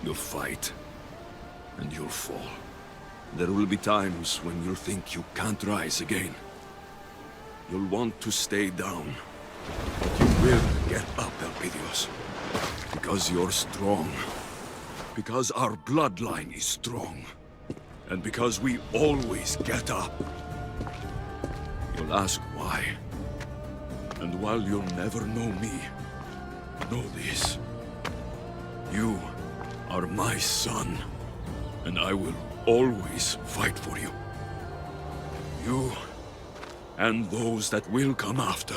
You'll fight, and you'll fall. There will be times when you'll think you can't rise again. You'll want to stay down, but you will get up, Elpidios. Because you're strong. Because our bloodline is strong. And because we always get up. You'll ask why. And while you'll never know me, know this. You are my son, and I will always fight for you. You and those that will come after.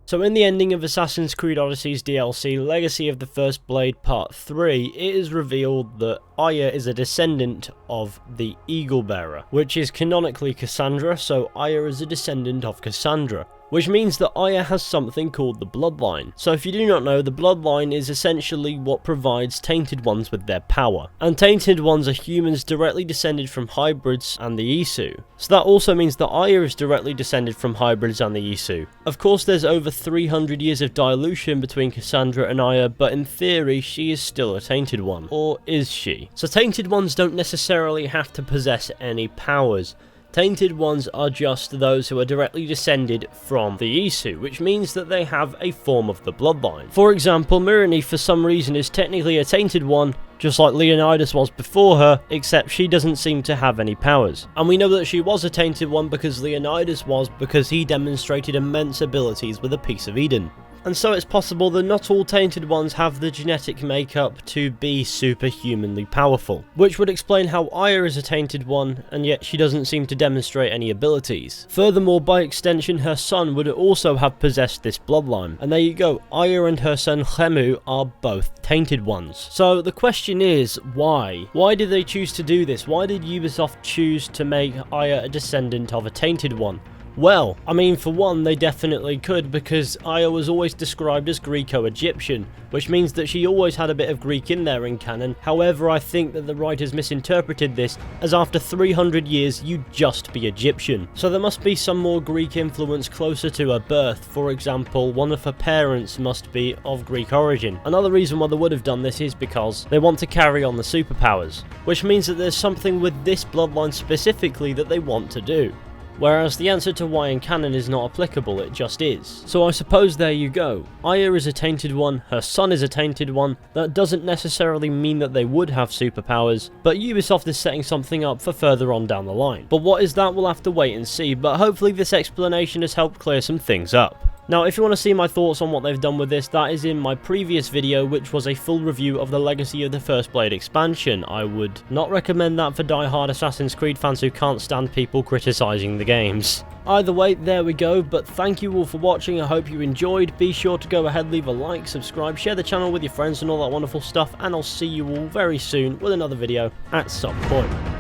So in the ending of Assassin's Creed Odyssey's DLC, Legacy of the First Blade Part 3, it is revealed that Aya is a descendant of the Eagle Bearer, which is canonically Cassandra, so Aya is a descendant of Cassandra. Which means that Aya has something called the Bloodline. So if you do not know, the Bloodline is essentially what provides Tainted Ones with their power. And Tainted Ones are humans directly descended from hybrids and the Isu. So that also means that Aya is directly descended from hybrids and the Isu. Of course there's over 300 years of dilution between Cassandra and Aya, but in theory she is still a Tainted One. Or is she? So Tainted Ones don't necessarily have to possess any powers. Tainted Ones are just those who are directly descended from the Isu, which means that they have a form of the bloodline. For example, Myrrine for some reason is technically a Tainted One, just like Leonidas was before her, except she doesn't seem to have any powers. And we know that she was a Tainted One because Leonidas was, because he demonstrated immense abilities with a piece of Eden. And so it's possible that not all Tainted Ones have the genetic makeup to be superhumanly powerful, which would explain how Aya is a Tainted One, and yet she doesn't seem to demonstrate any abilities. Furthermore, by extension, her son would also have possessed this bloodline, and there you go, Aya and her son Khemu are both Tainted Ones. So the question is, why? Why did they choose to do this? Why did Ubisoft choose to make Aya a descendant of a Tainted One? Well, I mean, for one, they definitely could, because Aya was always described as Greco-Egyptian, which means that she always had a bit of Greek in there in canon. However, I think that the writers misinterpreted this, as after 300 years, you'd just be Egyptian. So there must be some more Greek influence closer to her birth. For example, one of her parents must be of Greek origin. Another reason why they would have done this is because they want to carry on the superpowers, which means that there's something with this bloodline specifically that they want to do. Whereas the answer to why in canon is not applicable, it just is. So I suppose there you go. Aya is a Tainted One, her son is a Tainted One. That doesn't necessarily mean that they would have superpowers, but Ubisoft is setting something up for further on down the line. But what is that, we'll have to wait and see, but hopefully this explanation has helped clear some things up. Now, if you want to see my thoughts on what they've done with this, that is in my previous video, which was a full review of the Legacy of the First Blade expansion. I would not recommend that for die-hard Assassin's Creed fans who can't stand people criticising the games. Either way, there we go, but thank you all for watching, I hope you enjoyed. Be sure to go ahead, leave a like, subscribe, share the channel with your friends and all that wonderful stuff, and I'll see you all very soon with another video at some point.